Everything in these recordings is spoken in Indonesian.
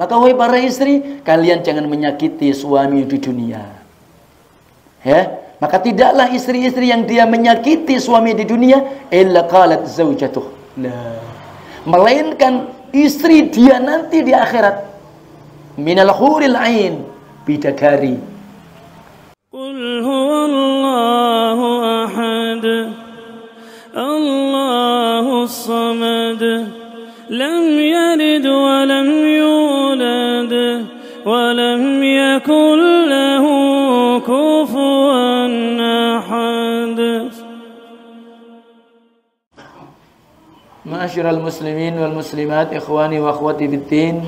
Maka wahai para istri, kalian jangan menyakiti suami di dunia. Ya, maka tidaklah istri-istri yang dia menyakiti suami di dunia illa qalat zaujatuh. Nah, melainkan istri dia nanti di akhirat minal huril ain, bidadari. Qul huwallahu ahad, Allahus samad, lam yalid wa lam yulad wa lam yakul lahu kufuwan ahad. Ma'asyiral muslimin wal muslimat, ikhwani wa akhwati fiddin,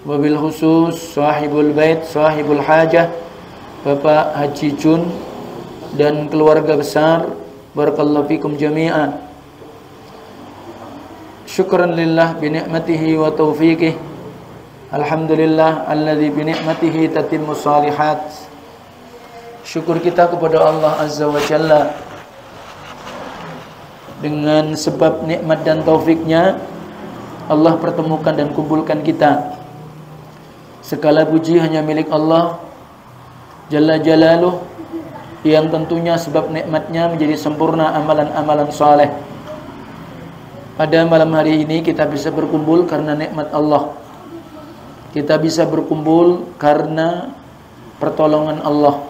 wabil khusus sahibul bait, sahibul hajah, Bapak Haji Jun dan keluarga besar, barakallahu fikum jami'an. Syukran lillah bi ni'matihi wa taufiqih. Alhamdulillah alladzi bi ni'matihi tatimmu shalihat. Syukur kita kepada Allah Azza wa Jalla, dengan sebab nikmat dan taufiknya Allah pertemukan dan kumpulkan kita. Segala puji hanya milik Allah Jalla Jalaluh, yang tentunya sebab nikmatnya menjadi sempurna amalan-amalan saleh. Pada malam hari ini kita bisa berkumpul karena nikmat Allah. Kita bisa berkumpul karena pertolongan Allah.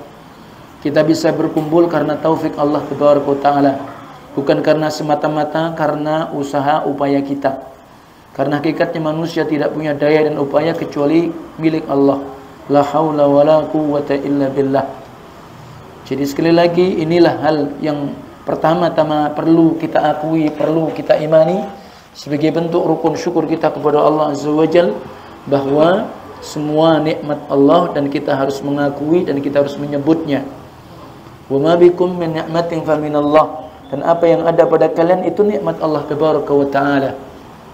Kita bisa berkumpul karena taufik Allah Tabaraka wa Ta'ala, bukan karena semata-mata karena usaha upaya kita. Karena hakikatnya manusia tidak punya daya dan upaya kecuali milik Allah. La haula wala quwwata illa billah. Jadi sekali lagi, inilah hal yang pertama-tama perlu kita akui, perlu kita imani sebagai bentuk rukun syukur kita kepada Allah Azza wa Jalla, bahwa semua nikmat Allah dan kita harus mengakui dan kita harus menyebutnya. Wa ma bikum min ni'matin fa minallah. Dan apa yang ada pada kalian itu nikmat Allah Tabaraka wa Ta'ala.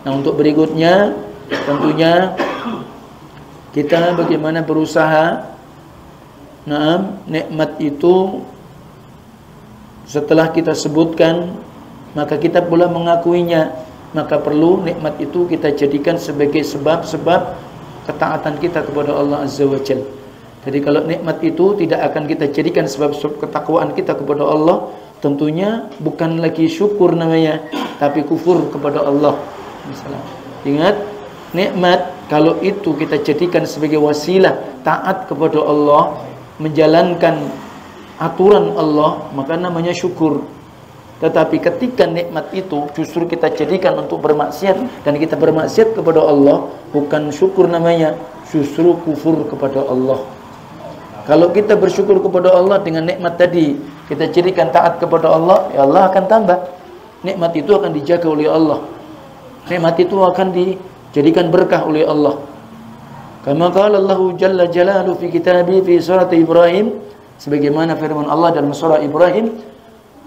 Nah, untuk berikutnya tentunya kita bagaimana berusaha nikmat itu setelah kita sebutkan, maka kita pula mengakuinya. Maka perlu nikmat itu kita jadikan sebagai sebab-sebab ketaatan kita kepada Allah Azza wa Jalla. Jadi kalau nikmat itu tidak akan kita jadikan sebab-sebab ketakwaan kita kepada Allah, tentunya bukan lagi syukur namanya, tapi kufur kepada Allah. Misalnya, ingat, nikmat kalau itu kita jadikan sebagai wasilah taat kepada Allah, menjalankan aturan Allah, maka namanya syukur. Tetapi ketika nikmat itu justru kita jadikan untuk bermaksiat dan kita bermaksiat kepada Allah, bukan syukur namanya, justru kufur kepada Allah. Kalau kita bersyukur kepada Allah dengan nikmat tadi, kita jadikan taat kepada Allah, ya Allah akan tambah. Nikmat itu akan dijaga oleh Allah. Nikmat itu akan dijadikan berkah oleh Allah. Kama qala Allah Jalla Jalaluhu fi kitabihi fi surat Ibrahim, sebagaimana firman Allah dalam surah Ibrahim,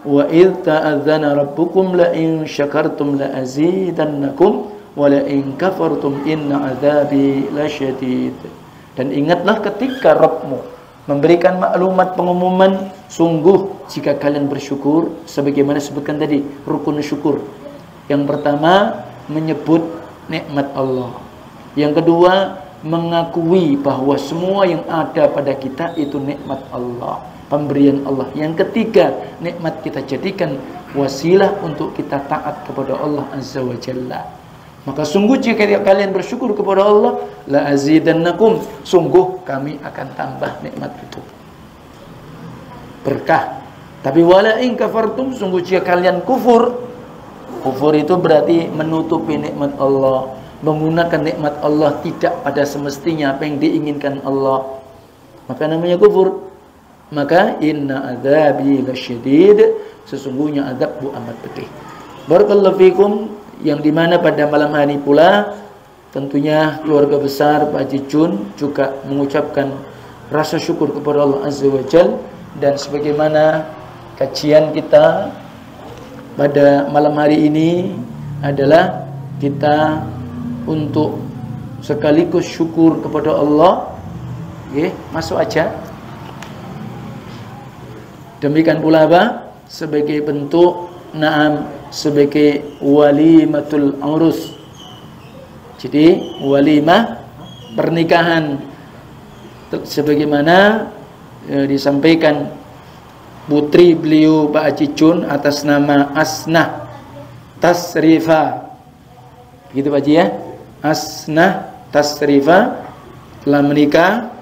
wa idz ta'adzana rabbukum la in syakartum la azidannakum wa la in kafartum inna adzabi lasyadid. Dan ingatlah ketika Rabbmu memberikan maklumat pengumuman, sungguh jika kalian bersyukur, sebagaimana sebutkan tadi rukun syukur. Yang pertama menyebut nikmat Allah. Yang kedua mengakui bahwa semua yang ada pada kita itu nikmat Allah, pemberian Allah. Yang ketiga, nikmat kita jadikan wasilah untuk kita taat kepada Allah Azza wa Jalla. Maka sungguh jika kalian bersyukur kepada Allah, la azidannakum, sungguh kami akan tambah nikmat itu, berkah. Tapi wala in kafartum, sungguh jika kalian kufur, kufur itu berarti menutupi nikmat Allah, menggunakan nikmat Allah tidak pada semestinya apa yang diinginkan Allah, maka namanya kufur. Maka inna adzabi lasyadid, sesungguhnya azabku amat pedih. Barakallahu fikum. Yang dimana pada malam hari pula tentunya keluarga besar Pak Haji Jun juga mengucapkan rasa syukur kepada Allah Azza wa Jalla. Dan sebagaimana kajian kita pada malam hari ini adalah kita untuk sekaligus syukur kepada Allah. Oke, masuk aja. Demikian pula apa? Sebagai bentuk sebagai walimatul urus. Jadi walimah pernikahan sebagaimana disampaikan putri beliau Pak Haji Jun atas nama Asnah Tasrifa, gitu Pak Haji ya. Asnah Tasrifa telah menikah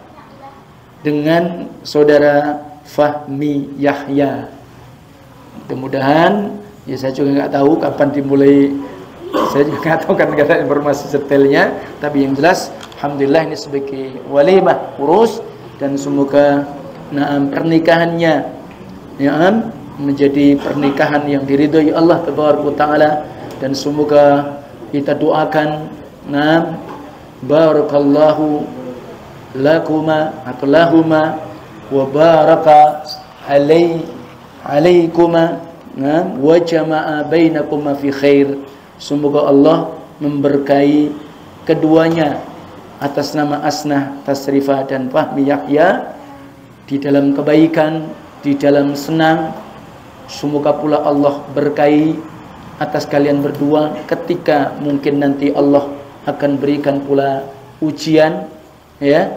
dengan saudara Fahmi Yahya. Mudah-mudahan, ya saya juga nggak tahu kapan dimulai, saya juga nggak tahu kan nggak ada informasi detailnya, tapi yang jelas alhamdulillah ini sebagai walimah urus, dan semoga pernikahannya menjadi pernikahan yang diridhoi Allah Taala, dan semoga kita doakan barakallahu lakuma atau lahuma wa baraka alaikuma wa jama'a bainakuma fi khair. Semoga Allah memberkahi keduanya atas nama Asnah Tasrifa dan Fahmi Yahya di dalam kebaikan, di dalam senang. Semoga pula Allah berkahi atas kalian berdua ketika mungkin nanti Allah akan berikan pula ujian, ya.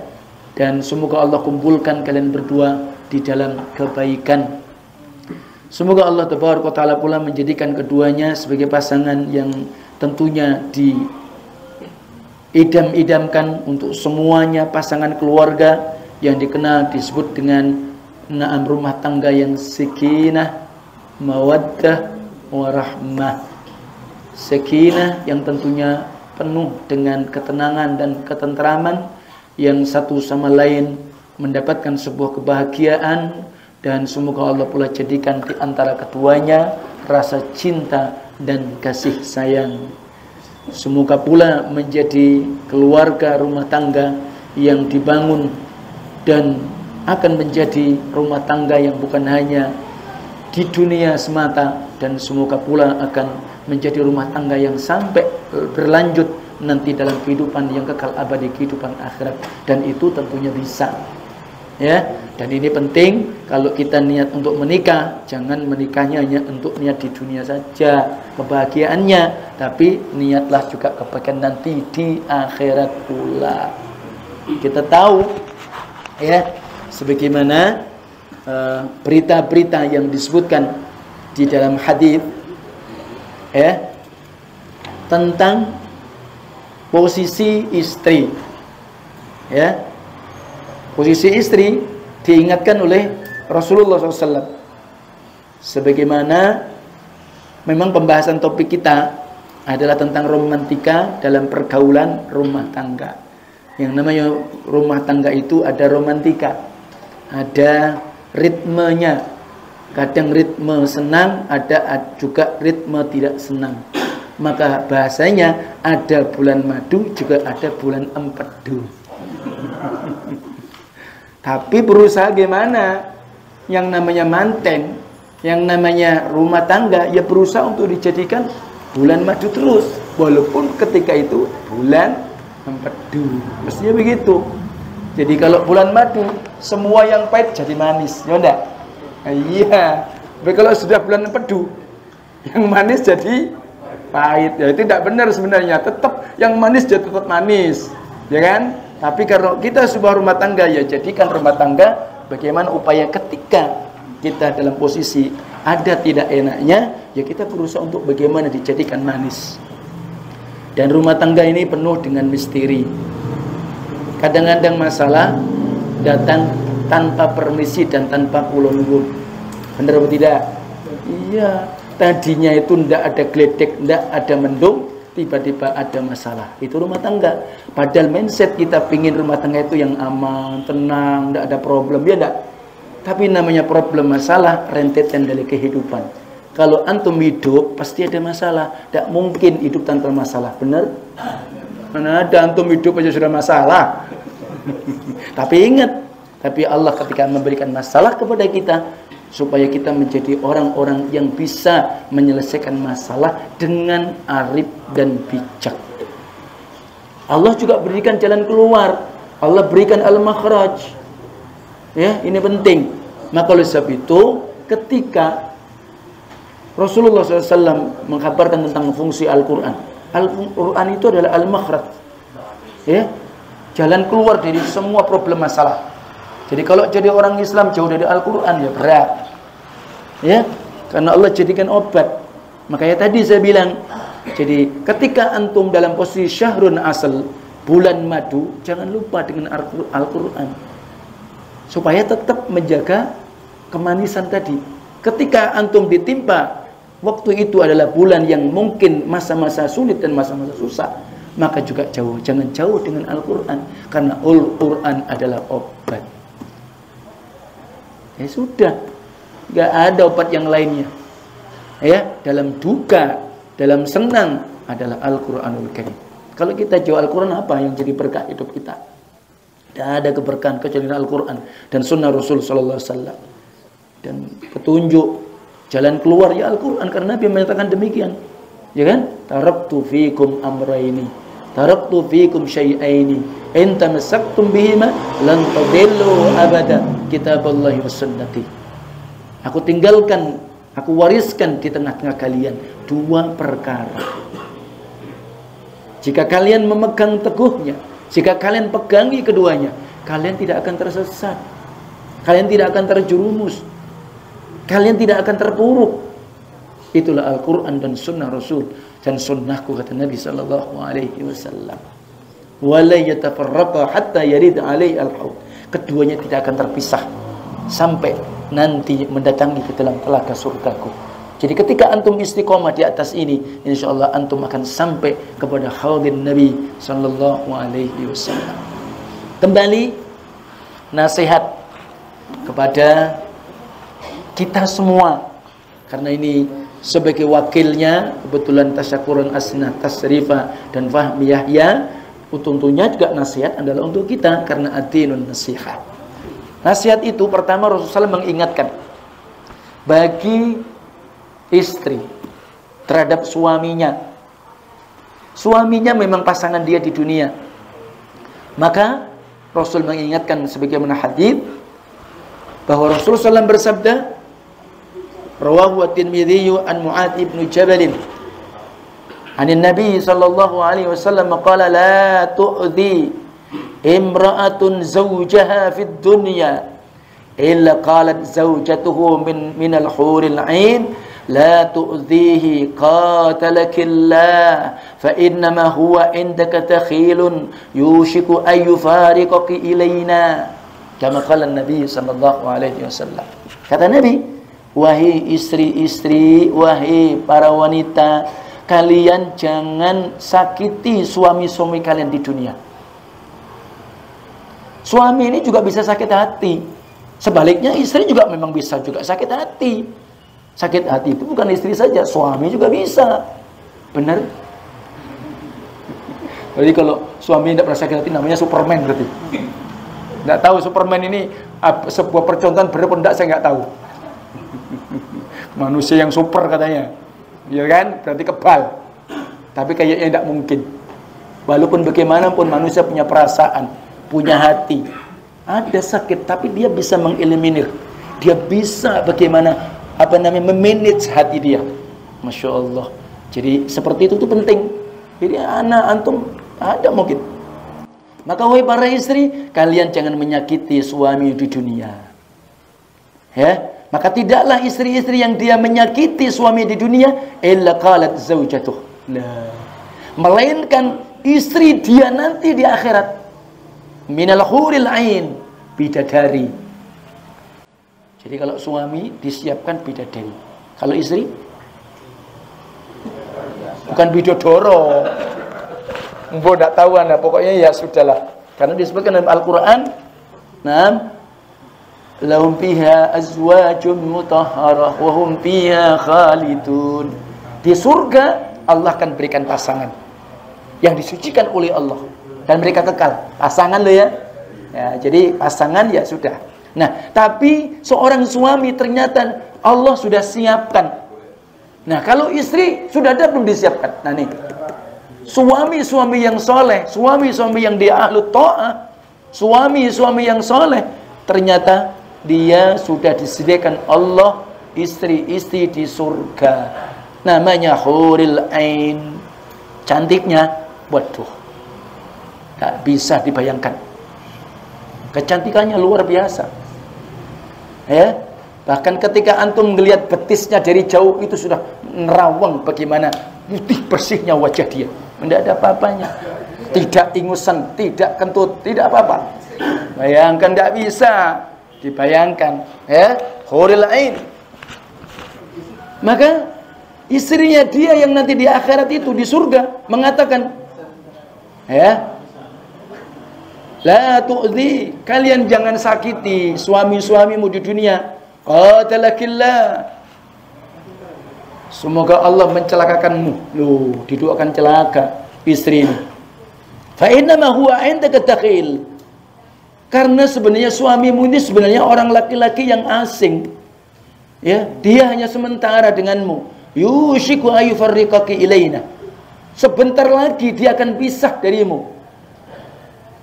Dan semoga Allah kumpulkan kalian berdua di dalam kebaikan. Semoga Allah Taala pula menjadikan keduanya sebagai pasangan yang tentunya diidam-idamkan untuk semuanya, pasangan keluarga yang dikenal disebut dengan rumah tangga yang sakinah, mawaddah, warahmah. Sakinah yang tentunya penuh dengan ketenangan dan ketentraman, yang satu sama lain mendapatkan sebuah kebahagiaan, dan semoga Allah pula jadikan di antara keduanya rasa cinta dan kasih sayang. Semoga pula menjadi keluarga rumah tangga yang dibangun dan akan menjadi rumah tangga yang bukan hanya di dunia semata, dan semoga pula akan menjadi rumah tangga yang sampai berlanjut nanti dalam kehidupan yang kekal abadi, kehidupan akhirat. Dan itu tentunya bisa, ya. Dan ini penting, kalau kita niat untuk menikah, jangan menikahnya hanya untuk niat di dunia saja kebahagiaannya, tapi niatlah juga kebahagiaan nanti di akhirat pula. Kita tahu, ya, sebagaimana berita-berita yang disebutkan di dalam hadis, ya, tentang posisi istri, ya. Posisi istri diingatkan oleh Rasulullah SAW. Sebagaimana memang pembahasan topik kita adalah tentang romantika dalam pergaulan rumah tangga. Yang namanya rumah tangga itu ada romantika, ada ritmenya. Kadang ritme senang, ada juga ritme tidak senang. Maka bahasanya ada bulan madu, juga ada bulan empedu. Tapi berusaha gimana? Yang namanya manten, yang namanya rumah tangga, ya berusaha untuk dijadikan bulan madu terus, walaupun ketika itu bulan empedu. Mestinya begitu. Jadi kalau bulan madu, semua yang pahit jadi manis, ya enggak? Iya. Tapi kalau sudah bulan empedu, yang manis jadi pahit, ya itu tidak benar sebenarnya. Tetap yang manis jadi tetap manis, ya kan? Tapi kalau kita sebuah rumah tangga, ya jadikan rumah tangga bagaimana upaya ketika kita dalam posisi ada tidak enaknya, ya kita berusaha untuk bagaimana dijadikan manis. Dan rumah tangga ini penuh dengan misteri. Kadang-kadang masalah datang tanpa permisi dan tanpa kulon-kulon. Benar atau tidak? Iya. Tadinya itu tidak ada geledek, tidak ada mendung, tiba-tiba ada masalah. Itu rumah tangga. Padahal mindset kita pingin rumah tangga itu yang aman, tenang, tidak ada problem, ya tidak. Tapi namanya problem, masalah, rentetan dari kehidupan. Kalau antum hidup pasti ada masalah. Tidak mungkin hidup tanpa masalah. Benar? Mana ada antum hidup aja sudah masalah. Tapi ingat, tapi Allah ketika memberikan masalah kepada kita, supaya kita menjadi orang-orang yang bisa menyelesaikan masalah dengan arif dan bijak. Allah juga berikan jalan keluar. Allah berikan al-makhraj. Ya, ini penting. Maka oleh sebab itu, ketika Rasulullah SAW mengkabarkan tentang fungsi Al-Quran, Al-Quran itu adalah al-makhraj. Ya, jalan keluar dari semua problem masalah. Jadi kalau jadi orang Islam jauh dari Al-Quran ya berat, ya, karena Allah jadikan obat. Makanya tadi saya bilang, jadi ketika antum dalam posisi syahrun asal, bulan madu, jangan lupa dengan Al-Quran, supaya tetap menjaga kemanisan tadi. Ketika antum ditimpa waktu itu adalah bulan yang mungkin masa-masa sulit dan masa-masa susah, maka juga jangan jauh dengan Al-Quran, karena Al-Quran adalah obat. Ya sudah, nggak ada obat yang lainnya. Ya, dalam duka, dalam senang adalah Al-Quranul Karim. Kalau kita jauh Al-Quran, apa yang jadi berkah hidup kita? Tidak ada keberkahan kecuali Al-Quran dan Sunnah Rasul Sallallahu Alaihi Wasallam. Dan petunjuk jalan keluar ya Al-Quran, karena Nabi menyatakan demikian, ya kan? Taraktu fikum amraini, taraktu fikum syai'aini, in tamassaktum bihima lan tadillu abada, kitaballahi wa sunnati. Aku tinggalkan, aku wariskan di tengah-tengah kalian dua perkara. Jika kalian memegang teguhnya, jika kalian pegangi keduanya, kalian tidak akan tersesat, kalian tidak akan terjerumus, kalian tidak akan terpuruk. Itulah Al-Quran dan Sunnah Rasul dan Sunnahku, kata Nabi Sallallahu Alaihi Wasallam. Wala yatafarraqa hatta yarid alaihi al-haud. Keduanya tidak akan terpisah sampai nanti mendatangi ke dalam telaga surgaku. Jadi ketika antum istiqomah di atas ini, insyaallah antum akan sampai kepada haudin Nabi Sallallahu Alaihi Wasallam. Kembali nasihat kepada kita semua, karena ini sebagai wakilnya kebetulan tasyakuran asnah tasrifa dan fahmi Yahya, tentunya juga nasihat adalah untuk kita, karena ad-dinun nasihat. Nasihat itu pertama Rasulullah SAW mengingatkan bagi istri terhadap suaminya. Suaminya memang pasangan dia di dunia, maka Rasul mengingatkan sebagaimana hadis bahwa Rasulullah SAW bersabda, rawahu at-Tirmidzi an Mu'adz bin Jabal anin Nabi sallallahu alaihi wasallam qala la tu'dhi imra'atun zawjaha fid dunya illa qalat zawjatuhu min al-huril 'ain la tu'dhihi qatalakillah fa innama huwa indaka takhilun yushiku ay yufariqaki ilaina, kama qala Nabi sallallahu alaihi wasallam. Kata Nabi, wahai istri-istri, wahai para wanita, kalian jangan sakiti suami-suami kalian di dunia. Suami ini juga bisa sakit hati. Sebaliknya istri juga memang bisa juga sakit hati. Sakit hati itu bukan istri saja, suami juga bisa. Benar? Jadi kalau suami tidak pernah sakit hati namanya Superman berarti. Tidak tahu Superman ini sebuah percontohan benar atau tidak, saya nggak tahu. Manusia yang super katanya, ya kan? Berarti kebal. Tapi kayaknya tidak mungkin. Walaupun bagaimanapun manusia punya perasaan, punya hati. Ada sakit, tapi dia bisa mengeliminir. Dia bisa bagaimana memanage hati dia. Masya Allah. Jadi seperti itu tuh penting. Jadi anak antum ada mungkin. Maka wahai para istri, kalian jangan menyakiti suami di dunia. Ya. Maka tidaklah istri-istri yang dia menyakiti suami di dunia illa qalat zaujatuh, nah, melainkan istri dia nanti di akhirat minal huril ain, bidadari. Jadi kalau suami disiapkan bidadari, kalau istri bukan bidodoro. Mbok tidak tahu anda, pokoknya ya sudahlah, karena disebutkan dalam Al-Quran, nah, lahum fiha azwajun mutahharah wa hum fiha khalidun. Di surga Allah akan berikan pasangan yang disucikan oleh Allah dan mereka kekal. Pasangan loh ya. Ya, jadi pasangan ya sudah. Nah, tapi seorang suami ternyata Allah sudah siapkan. Nah, kalau istri sudah ada belum disiapkan? Nah, nih. Suami-suami yang soleh, suami-suami yang dia ahlu ta'ah, suami-suami yang soleh, ternyata dia sudah disediakan Allah istri-istri di surga, namanya huril ain. Cantiknya, waduh, Tak bisa dibayangkan. Kecantikannya luar biasa. Ya, bahkan ketika antum melihat betisnya dari jauh itu sudah nerawang bagaimana putih bersihnya wajah dia. Tidak ada apa-apanya. Tidak ingusan, tidak kentut, tidak apa-apa. Bayangkan, tidak bisa dibayangkan. Ya, hurul ain. Maka istrinya dia yang nanti di akhirat itu di surga mengatakan, ya, la tu'zi, kalian jangan sakiti suami-suamimu di dunia. Qatalakillah, semoga Allah mencelakakanmu. Loh, didoakan celaka istri ini. Fa innama huwa indaka dakhil, karena sebenarnya suamimu ini sebenarnya orang laki-laki yang asing. Ya, dia hanya sementara denganmu. Yushiku ayufarriqaki ilaina, sebentar lagi dia akan pisah darimu.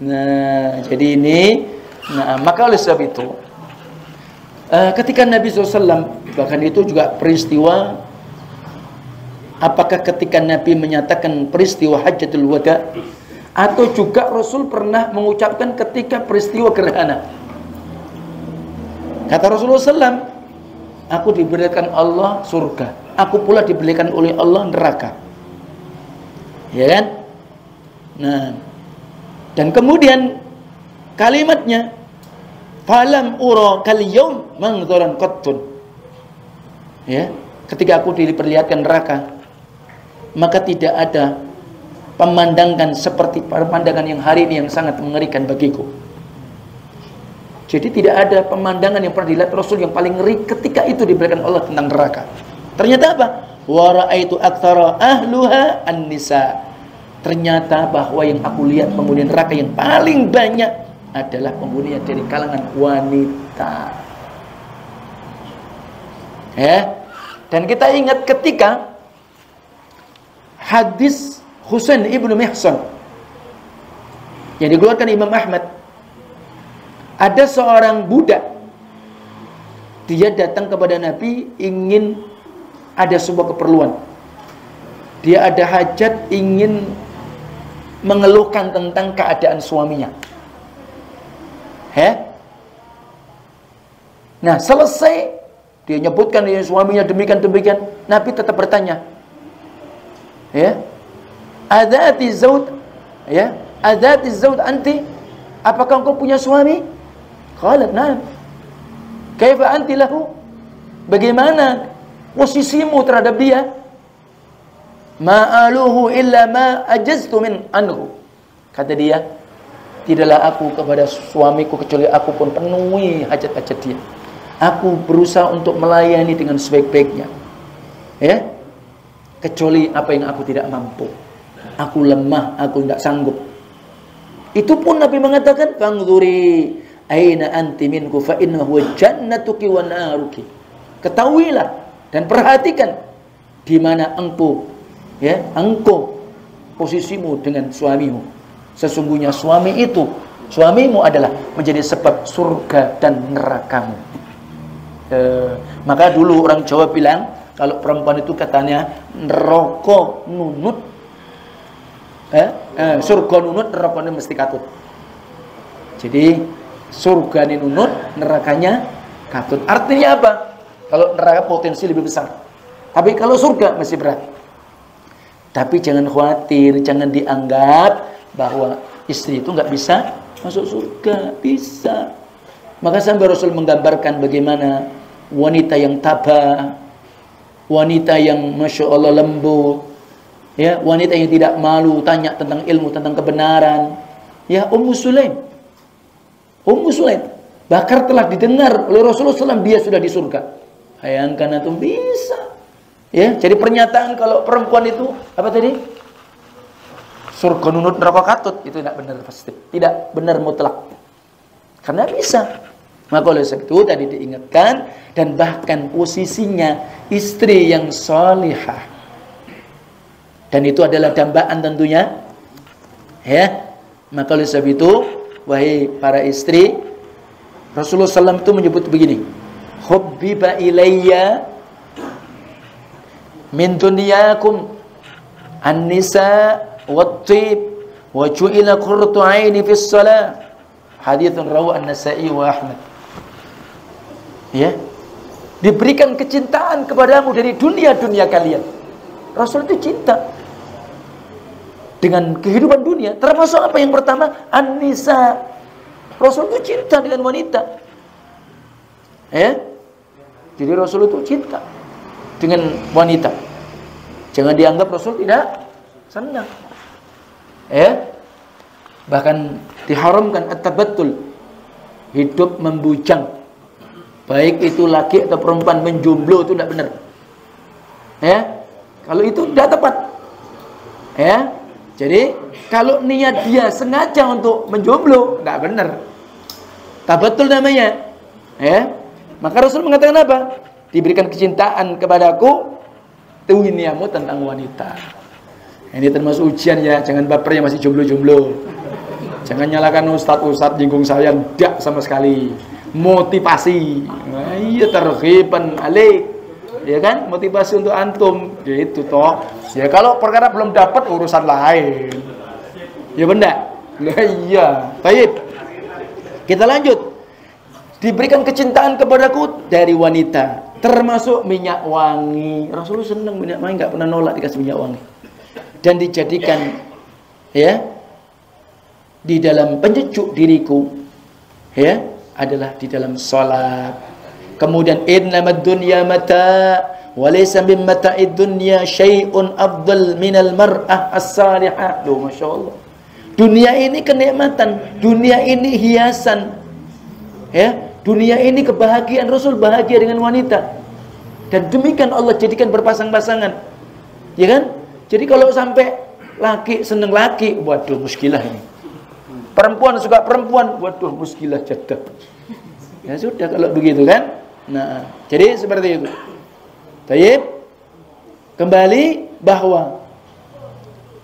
Nah, jadi ini, nah, maka oleh sebab itu, ketika Nabi SAW, bahkan itu juga peristiwa, apakah ketika Nabi menyatakan peristiwa Hajjatul Wada, atau juga Rasul pernah mengucapkan ketika peristiwa gerhana. Kata Rasulullah SAW, aku diberikan Allah surga, aku pula diberikan oleh Allah neraka. Ya kan? Nah, dan kemudian kalimatnya, falam ura kal yaum manzaran qattun. Ya, ketika aku diperlihatkan neraka, maka tidak ada pemandangan seperti pemandangan yang hari ini yang sangat mengerikan bagiku. Jadi tidak ada pemandangan yang pernah dilihat Rasul yang paling ngeri ketika itu diberikan Allah tentang neraka. Ternyata apa? Wa ra'aitu aktsara ahluha an-nisa. Ternyata bahwa yang aku lihat penghuni neraka yang paling banyak adalah penghuni dari kalangan wanita. Ya. Dan kita ingat ketika hadis Husain ibnu Mihsan yang dikeluarkan Imam Ahmad, ada seorang budak, dia datang kepada Nabi ingin ada sebuah keperluan. Dia ada hajat, ingin mengeluhkan tentang keadaan suaminya. Nah, selesai dia nyebutkan ya, suaminya demikian-demikian, Nabi tetap bertanya, ya, adzati zaud, ya, adzati zaud anti, apakah engkau punya suami? Qalat na'am. Kaifa anti lahu? Bagaimana posisimu terhadap dia? Ma'aluhu illa ma ajaztu min anhu. Kata dia, tidaklah aku kepada suamiku kecuali aku pun penuhi hajat-hajat dia. Aku berusaha untuk melayani dengan sebaik-baiknya. Ya? Kecuali apa yang aku tidak mampu. Aku lemah, aku tidak sanggup. Itu pun Nabi mengatakan, "Fangzuri aina anti minku fa innahu jannatuki wa naruki." Ketahuilah dan perhatikan di mana engkau, ya, engkau posisimu dengan suamimu. Sesungguhnya suamimu adalah menjadi sebab surga dan nerakamu. Maka dulu orang Jawa bilang, kalau perempuan itu katanya neraka nunut, surga nunut, neraka mesti katut. Jadi surga ini nunut, nerakanya katut. Artinya apa? Kalau neraka potensi lebih besar, tapi kalau surga masih berat. Tapi jangan khawatir, jangan dianggap bahwa istri itu nggak bisa masuk surga. Bisa. Maka sampai Rasul menggambarkan bagaimana wanita yang tabah, wanita yang Masya Allah lembut, ya, wanita yang tidak malu tanya tentang ilmu, tentang kebenaran. Ya, Ummu Sulaim. Ummu Sulaim bahkan telah didengar oleh Rasulullah SAW, dia sudah di surga. Bayangkan antum bisa. Ya, jadi pernyataan kalau perempuan itu apa tadi? Surga nunut neraka katut, itu tidak benar pasti. Tidak benar mutlak. Karena bisa. Maka oleh sebab itu tadi diingatkan, dan bahkan posisinya istri yang salihah. Dan itu adalah dambaan tentunya. Ya. Maka oleh sebab itu, wahai para istri, Rasulullah SAW itu menyebut begini, hubbiba ilayya min dunyakum an-nisa wat-tib Wa ju'ila qurratu 'aini fis shalah. Haditsun rawahu An-Nasa'i wa Ahmad. Ya. Diberikan kecintaan kepadamu dari dunia-dunia kalian. Rasul itu cinta dengan kehidupan dunia. Termasuk apa yang pertama? An-nisa. Rasul itu cinta dengan wanita. Ya. Jadi Rasul itu cinta dengan wanita. Jangan dianggap Rasul tidak senang. Ya. Bahkan diharamkan at-tabattul, hidup membujang. Baik itu laki atau perempuan menjomblo itu tidak benar. Ya. Kalau itu tidak tepat. Ya. Jadi kalau niat dia sengaja untuk menjomblo, tidak benar. Tabattul namanya. Ya. Maka Rasul mengatakan apa? Diberikan kecintaan kepadaku, tuwiniamu tentang wanita. Ini termasuk ujian ya, jangan baper yang masih jomblo-jomblo. Jangan nyalakan ustadz jinggung saya, tidak sama sekali. Motivasi. Nah, iya terghiban alik. Ya kan? Motivasi untuk antum. Gitu toh. Ya kalau perkara belum dapat urusan lain. Ya benar? Nah, iya. Baik. Kita lanjut. Diberikan kecintaan kepadaku dari wanita, termasuk minyak wangi. Rasulullah senang minyak wangi, nggak pernah nolak dikasih minyak wangi. Dan dijadikan ya di dalam penyejuk diriku ya adalah di dalam salat. Kemudian innamad dunya mata wa laysa min mata'id dunya syai'un afdal minal mar'ah as-salihah. Loh, masyaallah. Dunia ini kenikmatan, dunia ini hiasan. Ya, dunia ini kebahagiaan. Rasul bahagia dengan wanita. Dan demikian Allah jadikan berpasang-pasangan. Ya kan? Jadi kalau sampai laki seneng laki, waduh muskilah ini. Perempuan suka perempuan, waduh muskilah jadah. Ya sudah kalau begitu kan. Nah, jadi seperti itu. Baik. Kembali bahwa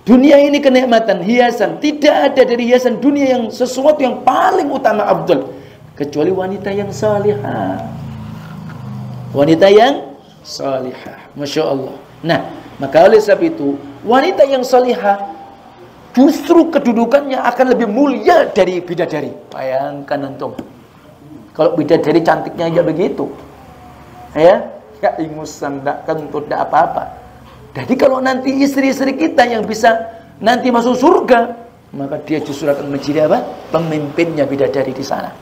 dunia ini kenikmatan, hiasan. Tidak ada dari hiasan dunia yang sesuatu yang paling utama afdal kecuali wanita yang salihah. Wanita yang salihah. Masya Allah. Nah, maka oleh sebab itu wanita yang salihah justru kedudukannya akan lebih mulia dari bidadari. Bayangkan antum. Kalau bidadari cantiknya aja begitu. Ya, enggak ingusan, enggak kentut, enggak apa-apa. Jadi kalau nanti istri-istri kita yang bisa nanti masuk surga, maka dia justru akan menjadi apa? Pemimpinnya bidadari di sana.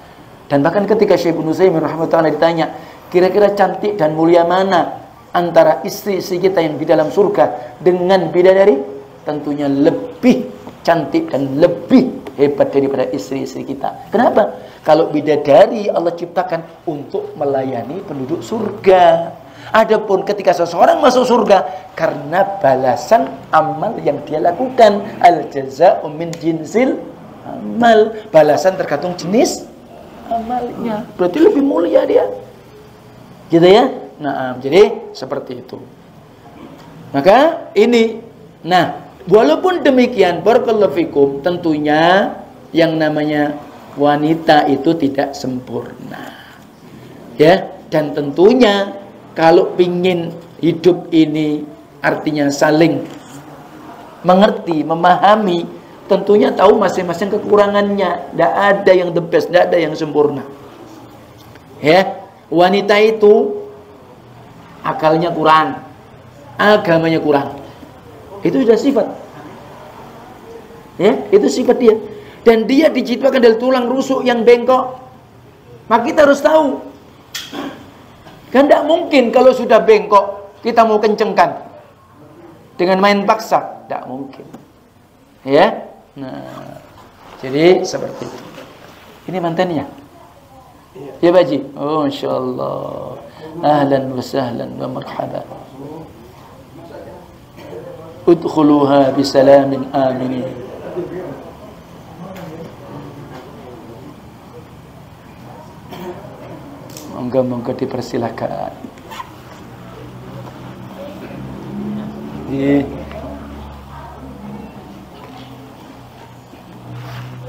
Dan bahkan ketika Syekh Ibnu Utsaimin rahimahullah ditanya, kira-kira cantik dan mulia mana antara istri-istri kita yang di dalam surga dengan bidadari? Tentunya lebih cantik dan lebih hebat daripada istri-istri kita. Kenapa? Kalau bidadari Allah ciptakan untuk melayani penduduk surga. Adapun ketika seseorang masuk surga karena balasan amal yang dia lakukan, al jazaa'u min jinsil amal, balasan tergantung jenis amalnya. Berarti lebih mulia dia. Gitu ya? Nah, jadi seperti itu. Maka ini, nah, walaupun demikian, barakallahu fikum, tentunya yang namanya wanita itu tidak sempurna. Ya, dan tentunya kalau ingin hidup ini artinya saling mengerti, memahami, tentunya tahu masing-masing kekurangannya. Tidak ada yang the best, tidak ada yang sempurna. Ya, wanita itu akalnya kurang, agamanya kurang. Itu sudah sifat. Ya, itu sifat dia. Dan dia diciptakan dari tulang rusuk yang bengkok. Maka kita harus tahu. Kan tidak mungkin kalau sudah bengkok kita mau kencengkan dengan main paksa, tidak mungkin. Ya. Nah, jadi seperti itu. Ini mantannya. Ya Baji. Oh, insyaallah. Ahlan wa sahlan wa marhaban. Udkhuluha bisalamin aminin. Monggo dipersilakan.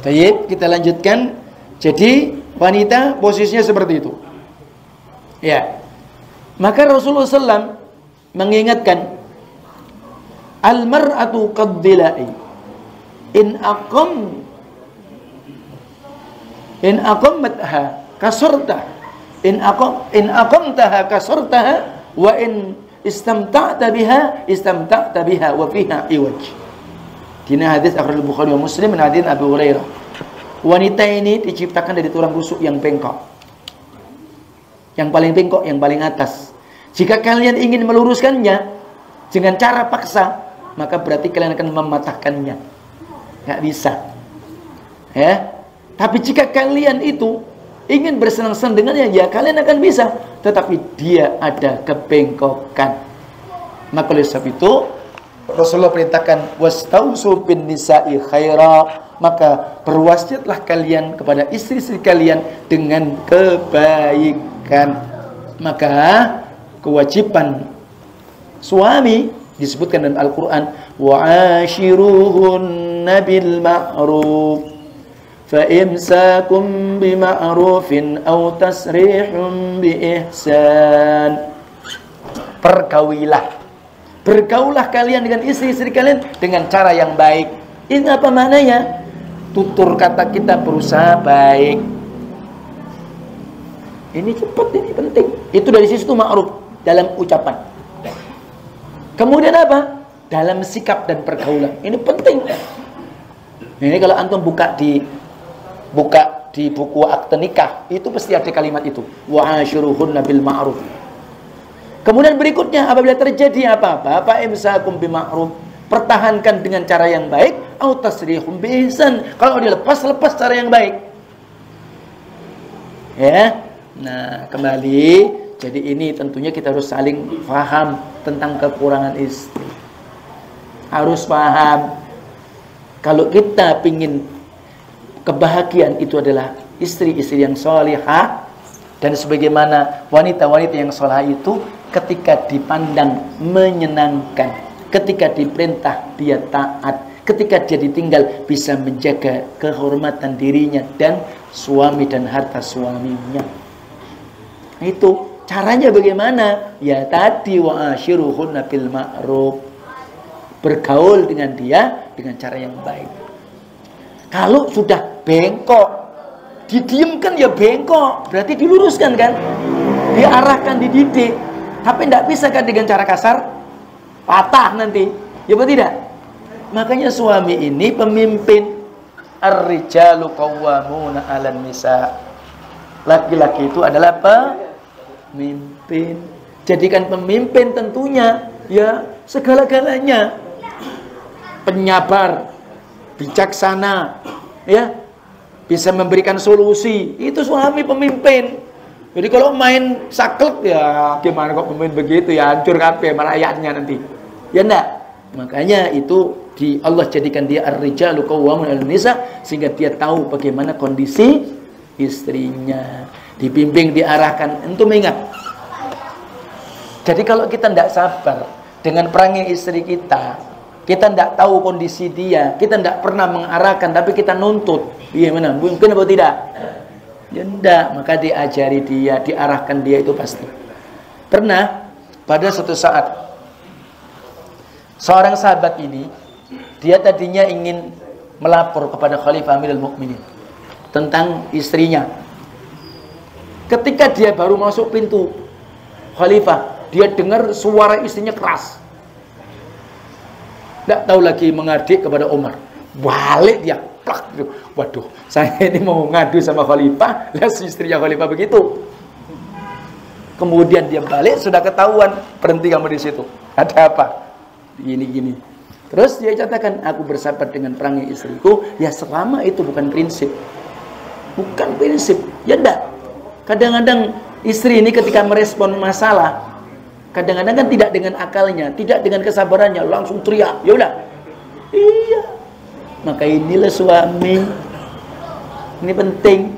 Baik, kita lanjutkan. Jadi wanita posisinya seperti itu. Ya. Maka Rasulullah SAW mengingatkan, al-mar'atu qad-dila'i. in aqamtaha kasurtah, in aqamtaha kasurtaha, wa in istamta'ta biha wa fiha iwaj. Dina hadis akhrajul Bukhari wa Muslim min hadis Abu Hurairah. Wanita ini diciptakan dari tulang rusuk yang bengkok, yang paling bengkok, yang paling atas. Jika kalian ingin meluruskannya dengan cara paksa, maka berarti kalian akan mematahkannya. Nggak bisa, ya. Tapi jika kalian itu ingin bersenang-senang dengannya, ya kalian akan bisa. Tetapi dia ada kebengkokan. Maka oleh sebab itu Rasulullah perintahkan wastausu bin nisa'i khaira, maka berwasiatlah kalian kepada istri-istri kalian dengan kebaikan. Maka kewajiban suami disebutkan dalam Al-Qur'an, wa'ashiruhunna bil ma'ruf fa imsakum bima'rufin aw tasrihum bi ihsan. Bergaulah kalian dengan istri-istri kalian dengan cara yang baik. Ini apa maknanya? Tutur kata kita berusaha baik. Ini cepat, ini penting. Itu dari situ ma'ruf dalam ucapan. Kemudian apa? Dalam sikap dan pergaulan. Ini penting. Ini kalau antum buka di buku akte nikah, itu pasti ada kalimat itu. Wa'ashiruhunna bil ma'ruf. Kemudian berikutnya, apabila terjadi apa-apa, fa imsakum bima'ruf, pertahankan dengan cara yang baik, au tasrihum bi ihsan. Kalau dilepas, lepas cara yang baik. Ya. Nah, kembali, jadi ini tentunya kita harus saling paham tentang kekurangan istri. Harus paham. Kalau kita ingin kebahagiaan itu adalah istri-istri yang salihah, dan sebagaimana wanita-wanita yang salihah itu ketika dipandang menyenangkan, ketika diperintah dia taat, ketika dia ditinggal bisa menjaga kehormatan dirinya dan suami dan harta suaminya. Itu caranya bagaimana? Ya tadi wa'ashiruhunna bil ma'ruf. Bergaul dengan dia dengan cara yang baik. Kalau sudah bengkok, didiamkan ya bengkok, berarti diluruskan kan? Diarahkan, dididik. Tapi tidak bisa kan dengan cara kasar, patah nanti. Ya betul tidak? Makanya suami ini pemimpin. Ar-rijalu qawwamuna 'alan nisa. Laki-laki itu adalah pemimpin. Jadikan pemimpin tentunya ya segala-galanya. Penyabar, bijaksana, ya, bisa memberikan solusi. Itu suami pemimpin. Jadi kalau main saklek ya gimana kok pemimpin begitu ya, hancur kabeh rakyatnya nanti. Ya enggak? Makanya itu Allah jadikan dia ar-rijalu qawwamun 'alan nisa, sehingga dia tahu bagaimana kondisi istrinya. Dibimbing, diarahkan. Antum ingat. Jadi kalau kita tidak sabar dengan perangai istri kita tidak tahu kondisi dia, kita tidak pernah mengarahkan, tapi kita nuntut. Iya mana? Mungkin atau tidak? Ya enggak, maka diajari dia, diarahkan dia itu pasti. Pernah pada suatu saat seorang sahabat ini, dia tadinya ingin melapor kepada Khalifah Amirul Mukminin tentang istrinya. Ketika dia baru masuk pintu Khalifah, dia dengar suara istrinya keras. Tidak tahu lagi mengadik kepada Umar. Balik dia, plak. Waduh, saya ini mau ngadu sama Khalifah, lihat istrinya Khalifah begitu. Kemudian dia balik, sudah ketahuan, berhenti kamu di situ. Ada apa? Gini-gini. Terus dia katakan, aku bersahabat dengan perangai istriku, ya selama itu bukan prinsip. Bukan prinsip, ya enggak. Kadang-kadang istri ini ketika merespon masalah, kadang-kadang kan tidak dengan akalnya, tidak dengan kesabarannya, langsung teriak. Ya udah. Iya. Maka inilah suami. Ini penting.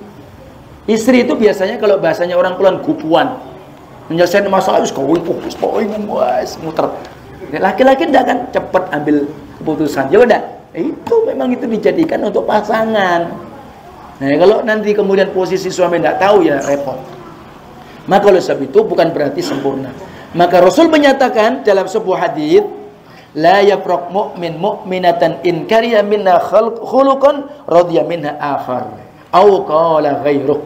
Istri itu biasanya kalau bahasanya orang Kulon gupuan. Menyelesaikan masalah itu muter. Laki-laki tidak kan cepat ambil keputusan. Ya udah. Itu memang itu dijadikan untuk pasangan. Nah, kalau nanti kemudian posisi suami tidak tahu ya repot. Maka oleh sebab itu bukan berarti sempurna. Maka Rasul menyatakan dalam sebuah hadis, La yafraq mu'min mu'minatan in kariya minna khuluqan radiya minha akhar. Au qala ghairuh.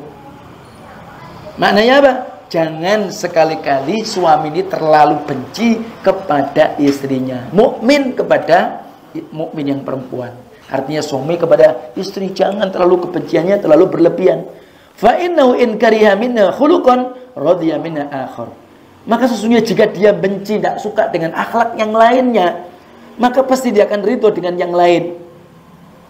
Maknanya apa? Jangan sekali-kali suami ini terlalu benci kepada istrinya. Mukmin kepada mukmin yang perempuan. Artinya suami kepada istri jangan terlalu kebenciannya terlalu berlebihan. Fa innahu in kariha minna khuluqan radiya minha akhar. Maka sesungguhnya jika dia benci, tidak suka dengan akhlak yang lainnya, maka pasti dia akan ridho dengan yang lain.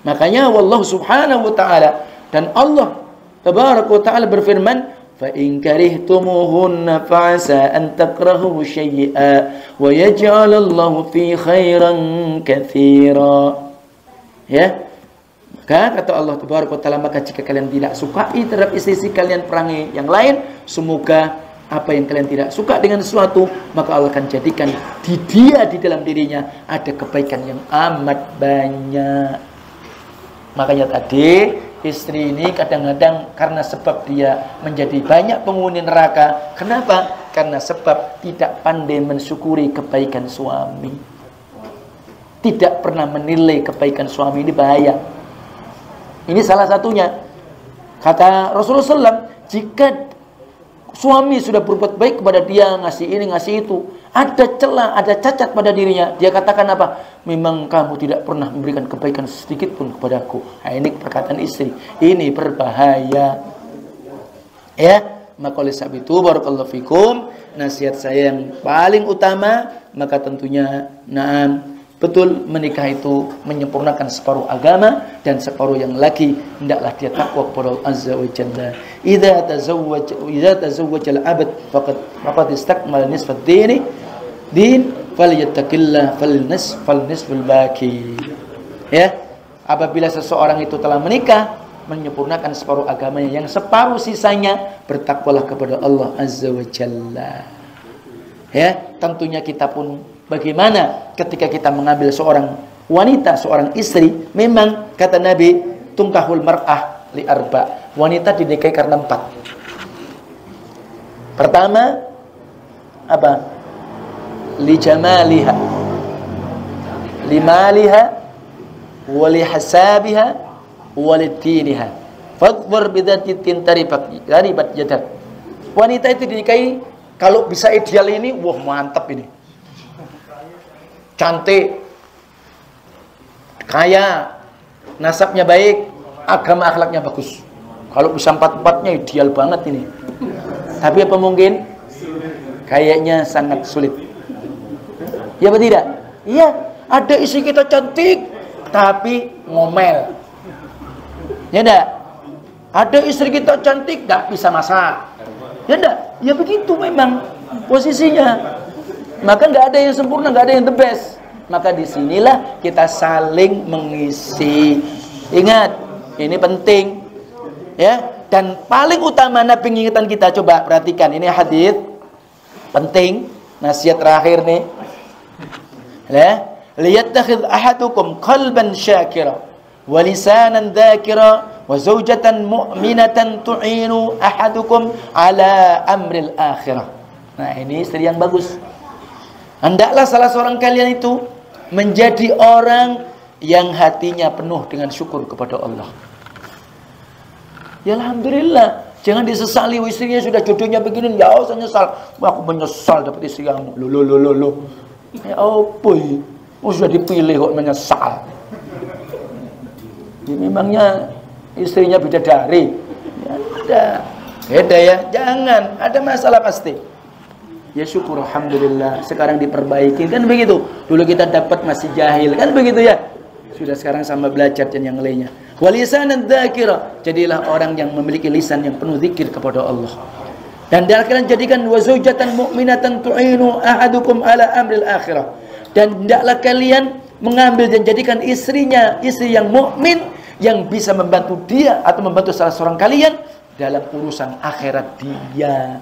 Makanya wallahu subhanahu wa ta'ala, dan Allah tabaraka wa ta'ala berfirman, fa in karihtumuhunna fa'asa an takrahu syai'a wa yaj'alallahu fi khairan katsira. Ya. Maka kata Allah tabaraka wa ta'ala, maka jika kalian tidak sukai terhadap istri kalian perangi yang lain, semoga apa yang kalian tidak suka dengan sesuatu, maka Allah akan jadikan di dalam dirinya ada kebaikan yang amat banyak. Makanya tadi istri ini kadang-kadang karena sebab dia menjadi banyak penghuni neraka. Kenapa? Karena sebab tidak pandai mensyukuri kebaikan suami. Tidak pernah menilai kebaikan suami, ini bahaya. Ini salah satunya. Kata Rasulullah SAW, jika suami sudah berbuat baik kepada dia, ngasih ini, ngasih itu, ada celah, ada cacat pada dirinya, dia katakan apa? Memang kamu tidak pernah memberikan kebaikan sedikit pun kepadaku. Nah, ini perkataan istri. Ini berbahaya. Ya, maka oleh sebab itu barakallahu fikum, nasihat saya yang paling utama, maka tentunya betul menikah itu menyempurnakan separuh agama, dan separuh yang lagi hendaklah dia takwa kepada Allah Azza wa Jalla. Idza tazawwaja al-'abd faqad istakmala nisfa ad-din falyattaqillah falnisful baqi. Ya, apabila seseorang itu telah menikah, menyempurnakan separuh agamanya, yang separuh sisanya bertakwalah kepada Allah Azza wa Jalla. Ya, tentunya kita pun bagaimana ketika kita mengambil seorang wanita, seorang istri, memang kata Nabi, tungkahul mar'ah li arba. Wanita dinikahi karena 4. Pertama, apa? Li jamaliha, li maliha, wa li hasabiha, wa li diniha. Fadhfar bidzati tin taribat yadak. Wanita itu dinikahi kalau bisa ideal ini, wah mantap ini. Cantik, kaya, nasabnya baik, agama akhlaknya bagus. Kalau bisa 4-4-nya ideal banget ini. Tapi apa mungkin? Kayaknya sangat sulit. Ya apa tidak? Iya, ada istri kita cantik tapi ngomel. Ya enggak? Ada istri kita cantik enggak bisa masak. Ya enggak? Ya begitu memang posisinya. Maka nggak ada yang sempurna, nggak ada yang the best. Maka disinilah kita saling mengisi. Ingat, ini penting, ya. Dan paling utama Nabi mengingatkan kita, coba perhatikan, ini hadis penting, nasihat terakhir nih. Ya, liyattakhidh ahadukum qalban syakira wa lisanan dzakira wa zawjatan mu'minatan tu'inu ahadukum ala amril akhirah. Nah, ini istri yang bagus. Hendaklah salah seorang kalian itu menjadi orang yang hatinya penuh dengan syukur kepada Allah. Ya alhamdulillah, jangan disesali istrinya sudah jodohnya begini, ya Allah nyesal. Aku menyesal dapat istri kamu. Loh. Ya apa ini? Sudah dipilih kok menyesal. Ya, memangnya istrinya bidadari. Ya ada. Beda ya, jangan, ada masalah pasti. Ya syukur alhamdulillah sekarang diperbaiki, kan begitu. Dulu kita dapat masih jahil, kan begitu ya. Sudah sekarang sama belajar dan yang lainnya. Walisanan dzakira, jadilah orang yang memiliki lisan yang penuh zikir kepada Allah. Dan kalian jadikan wazaujatan mu'minatan tu'inu ahadukum ala amril akhirah. Dan hendaklah kalian mengambil dan jadikan istrinya istri yang mukmin yang bisa membantu dia atau membantu salah seorang kalian dalam urusan akhirat dia.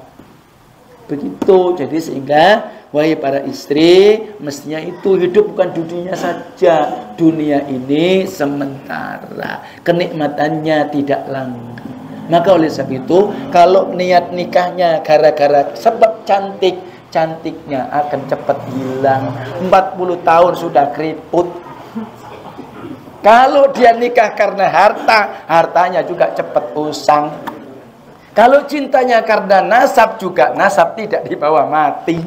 Begitu. Jadi sehingga wahai para istri, mestinya itu hidup bukan dunia saja. Dunia ini sementara, kenikmatannya tidak langgeng. Maka oleh sebab itu, kalau niat nikahnya gara-gara sebab cantik, cantiknya akan cepat hilang. 40 tahun sudah keriput. Kalau dia nikah karena harta, hartanya juga cepat usang. Kalau cintanya karena nasab juga, nasab tidak dibawa mati.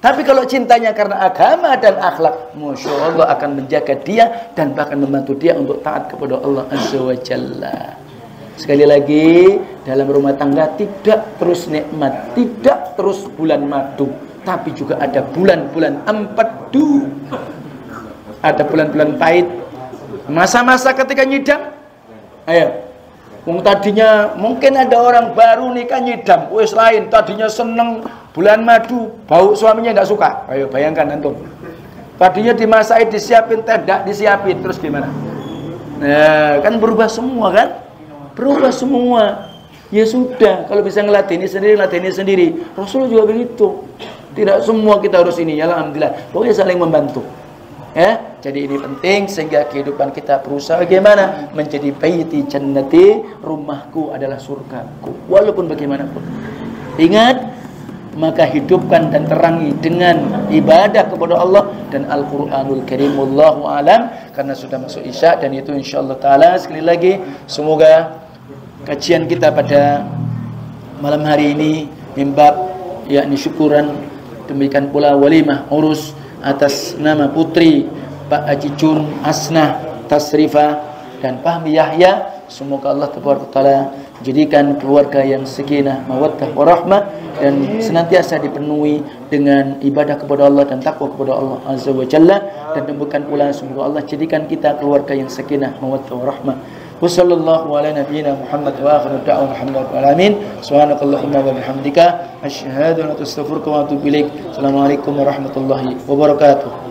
Tapi kalau cintanya karena agama dan akhlak, Masya Allah akan menjaga dia dan bahkan membantu dia untuk taat kepada Allah Azza wa Jalla. Sekali lagi, dalam rumah tangga tidak terus nikmat, tidak terus bulan madu, tapi juga ada bulan-bulan empedu. Ada bulan-bulan pahit. Masa-masa ketika nyidam, ayo. Tadinya mungkin ada orang baru nikah nyidam, wis lain. Tadinya seneng bulan madu, bau suaminya nggak suka. Ayo bayangkan antum. Tadinya dimasakin, disiapin teh, nggak disiapin, terus gimana? Nah, kan berubah semua kan? Berubah semua. Ya sudah, kalau bisa ngelatini sendiri, latini sendiri. Rasul juga begitu. Tidak semua kita harus ini, ya alhamdulillah. Pokoknya saling membantu. Ya, jadi ini penting sehingga kehidupan kita berusaha bagaimana menjadi baiti jannati, rumahku adalah surgaku. Walaupun bagaimanapun. Ingat, maka hidupkan dan terangi dengan ibadah kepada Allah dan Al-Qur'anul Karim. Wallahu alam, karena sudah masuk Isya dan itu insyaallah taala. Sekali lagi semoga kajian kita pada malam hari ini mimbab yakni syukuran, demikian pula walimah urus atas nama putri Pak Haji Jun Asnah Tasrifa dan Fahmi Yahya. Semoga Allah Taala jadikan keluarga yang sakinah, mawaddah, warahmah dan senantiasa dipenuhi dengan ibadah kepada Allah dan takwa kepada Allah Azza wa Jalla. Dan demikian pula semoga Allah jadikan kita keluarga yang sakinah, mawaddah, warahmah. Wassallallahu ala nabiyyina Muhammad wa akhiru da'wana alhamdulillahi alamin. Subhanakallahumma wa bihamdika asyhadu an la ilaha illa anta astaghfiruka wa atubu ilaik. Assalamualaikum warahmatullahi wabarakatuh.